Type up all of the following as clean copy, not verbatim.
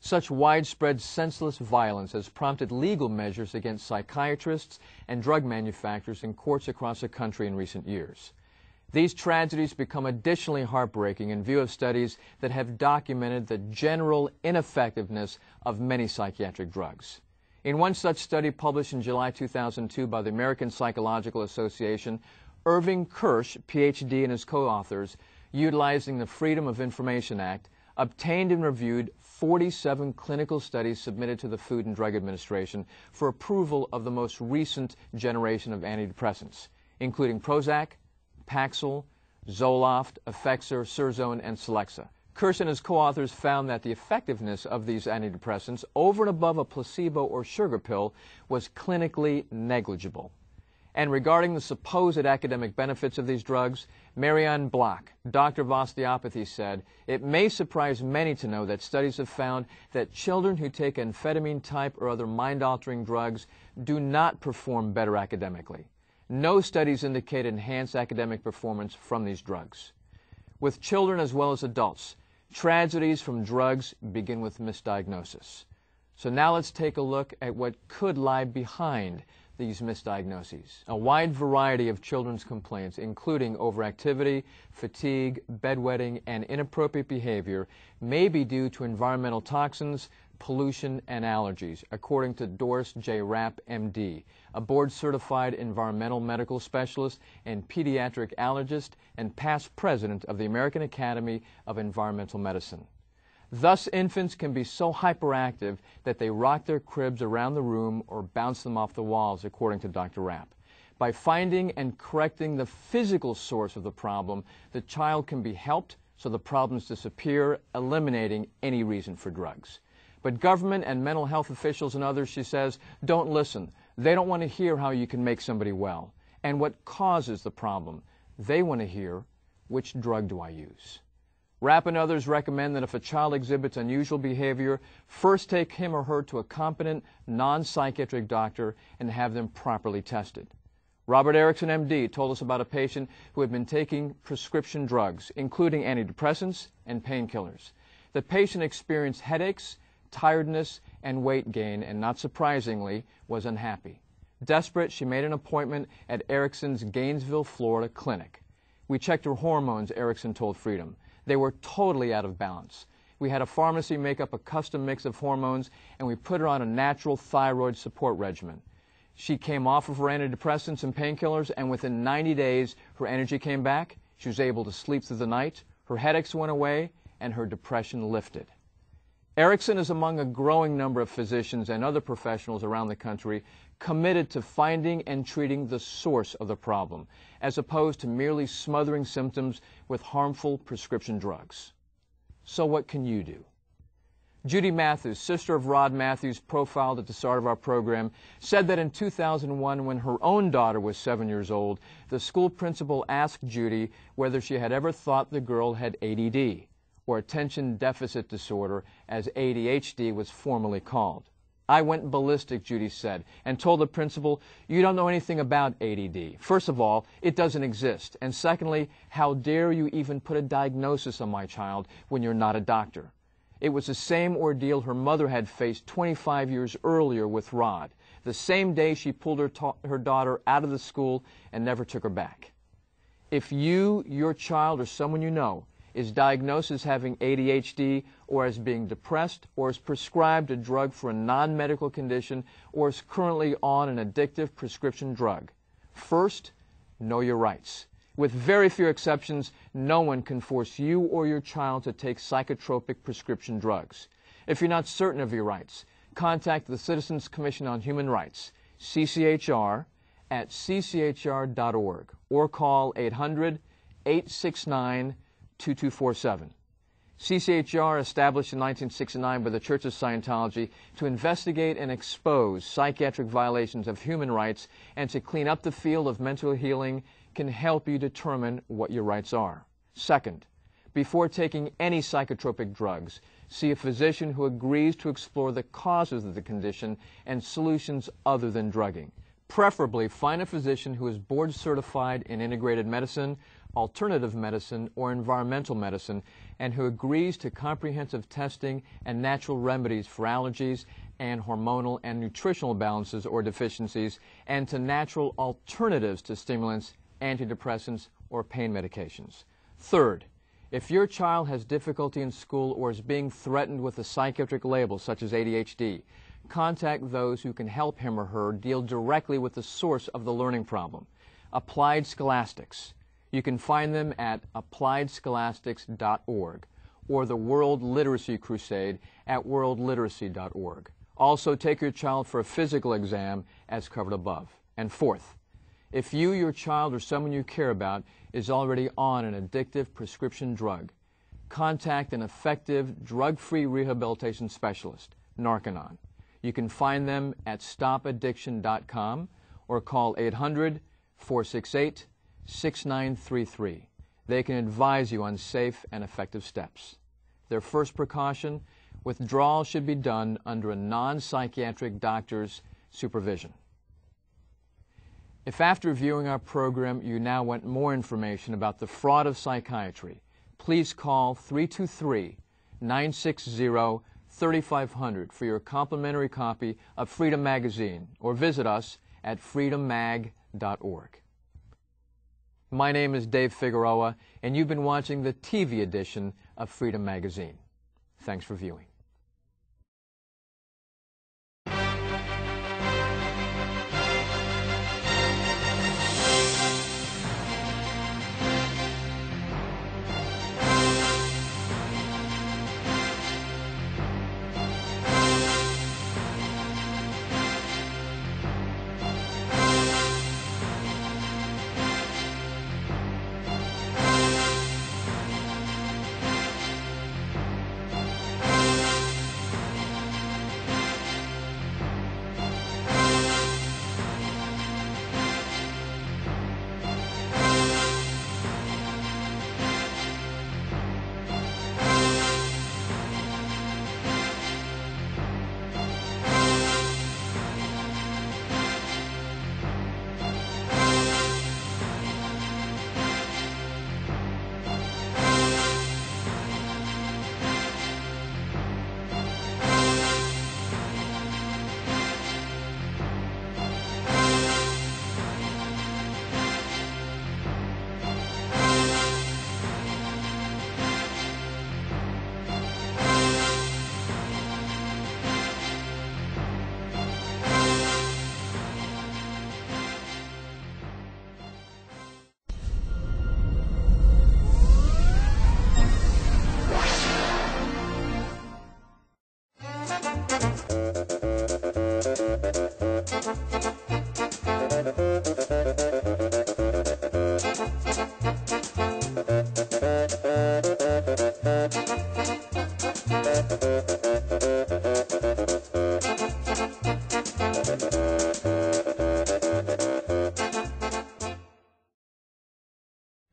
Such widespread senseless violence has prompted legal measures against psychiatrists and drug manufacturers in courts across the country in recent years. These tragedies become additionally heartbreaking in view of studies that have documented the general ineffectiveness of many psychiatric drugs. In one such study published in July 2002 by the American Psychological Association, Irving Kirsch, Ph.D., and his co-authors, utilizing the Freedom of Information Act, obtained and reviewed 47 clinical studies submitted to the Food and Drug Administration for approval of the most recent generation of antidepressants, including Prozac, Paxil, Zoloft, Effexor, Surzone, and Celexa. Kirsch and his co-authors found that the effectiveness of these antidepressants over and above a placebo or sugar pill was clinically negligible. And regarding the supposed academic benefits of these drugs, Marianne Block, doctor of osteopathy, said, "It may surprise many to know that studies have found that children who take amphetamine type or other mind-altering drugs do not perform better academically. No studies indicate enhanced academic performance from these drugs." With children as well as adults, tragedies from drugs begin with misdiagnosis. So now let's take a look at what could lie behind these misdiagnoses. A wide variety of children's complaints, including overactivity, fatigue, bedwetting, and inappropriate behavior, may be due to environmental toxins, pollution, and allergies, according to Doris J. Rapp, M.D., a board-certified environmental medical specialist and pediatric allergist and past president of the American Academy of Environmental Medicine. Thus, infants can be so hyperactive that they rock their cribs around the room or bounce them off the walls, according to Dr. Rapp. By finding and correcting the physical source of the problem, the child can be helped so the problems disappear, eliminating any reason for drugs. But government and mental health officials and others, she says, don't listen. They don't want to hear how you can make somebody well and what causes the problem. They want to hear, which drug do I use? Rapp and others recommend that if a child exhibits unusual behavior, first take him or her to a competent, non-psychiatric doctor and have them properly tested. Robert Erickson, M.D., told us about a patient who had been taking prescription drugs, including antidepressants and painkillers. The patient experienced headaches, tiredness, and weight gain, and not surprisingly, was unhappy. Desperate, she made an appointment at Erickson's Gainesville, Florida clinic. We checked her hormones, Erickson told Freedom. They were totally out of balance. We had a pharmacy make up a custom mix of hormones, and we put her on a natural thyroid support regimen. She came off of her antidepressants and painkillers, and within 90 days, her energy came back, she was able to sleep through the night, her headaches went away, and her depression lifted. Erickson is among a growing number of physicians and other professionals around the country committed to finding and treating the source of the problem, as opposed to merely smothering symptoms with harmful prescription drugs. So what can you do? Judy Matthews, sister of Rod Matthews, profiled at the start of our program, said that in 2001, when her own daughter was 7 years old, the school principal asked Judy whether she had ever thought the girl had ADD, or attention deficit disorder, as ADHD was formally called. "I went ballistic," Judy said, and told the principal, "You don't know anything about ADD. First of all, it doesn't exist. And secondly, how dare you even put a diagnosis on my child when you're not a doctor?" It was the same ordeal her mother had faced 25 years earlier with Rod, the same day she pulled her daughter out of the school and never took her back. If you, your child, or someone you know is diagnosed as having ADHD, or as being depressed, or is prescribed a drug for a non-medical condition, or is currently on an addictive prescription drug, first, know your rights. With very few exceptions, no one can force you or your child to take psychotropic prescription drugs. If you're not certain of your rights, contact the Citizens Commission on Human Rights, CCHR, at cchr.org, or call 800-869-2247. CCHR, established in 1969 by the Church of Scientology to investigate and expose psychiatric violations of human rights and to clean up the field of mental healing, can help you determine what your rights are. Second, before taking any psychotropic drugs, see a physician who agrees to explore the causes of the condition and solutions other than drugging. Preferably, find a physician who is board certified in integrated medicine, alternative medicine, or environmental medicine, and who agrees to comprehensive testing and natural remedies for allergies and hormonal and nutritional imbalances or deficiencies, and to natural alternatives to stimulants, antidepressants, or pain medications. Third, if your child has difficulty in school or is being threatened with a psychiatric label such as ADHD, contact those who can help him or her deal directly with the source of the learning problem. Applied Scholastics. You can find them at appliedscholastics.org or the World Literacy Crusade at worldliteracy.org. Also, take your child for a physical exam as covered above. And fourth, if you, your child, or someone you care about is already on an addictive prescription drug, contact an effective drug-free rehabilitation specialist, Narconon. You can find them at stopaddiction.com or call 800-468-6933. They can advise you on safe and effective steps. Their first precaution, withdrawal should be done under a non-psychiatric doctor's supervision. If after viewing our program you now want more information about the fraud of psychiatry, please call 323-960-3500 for your complimentary copy of Freedom Magazine, or visit us at freedommag.org. My name is Dave Figueroa, and you've been watching the TV edition of Freedom Magazine. Thanks for viewing.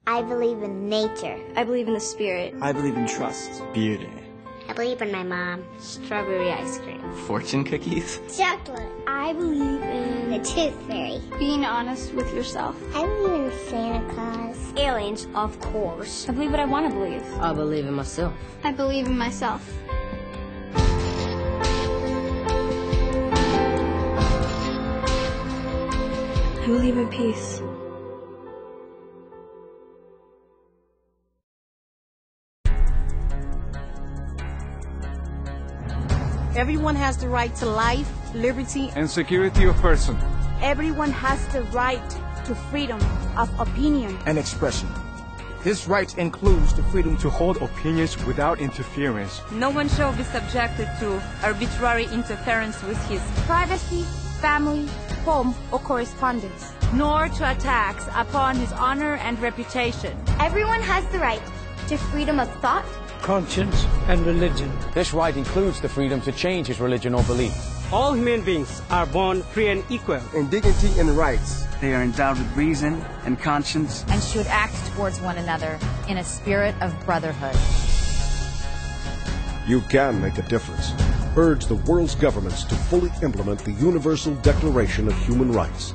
I believe in nature. I believe in the spirit. I believe in trust. Beauty. I believe in my mom. Strawberry ice cream. Fortune cookies. Chocolate. I believe in The Tooth Fairy. being honest with yourself. I believe in Santa Claus. Aliens, of course. I believe what I want to believe. I believe in myself. I believe in myself. I believe in peace. Everyone has the right to life, liberty, and security of person. Everyone has the right to freedom of opinion and expression. This right includes the freedom to hold opinions without interference. No one shall be subjected to arbitrary interference with his privacy, family, home, or correspondence, nor to attacks upon his honor and reputation. Everyone has the right to freedom of thought, conscience, and religion. This right includes the freedom to change his religion or belief. All human beings are born free and equal in dignity and rights. They are endowed with reason and conscience and should act towards one another in a spirit of brotherhood. You can make a difference. Urge the world's governments to fully implement the Universal Declaration of Human Rights.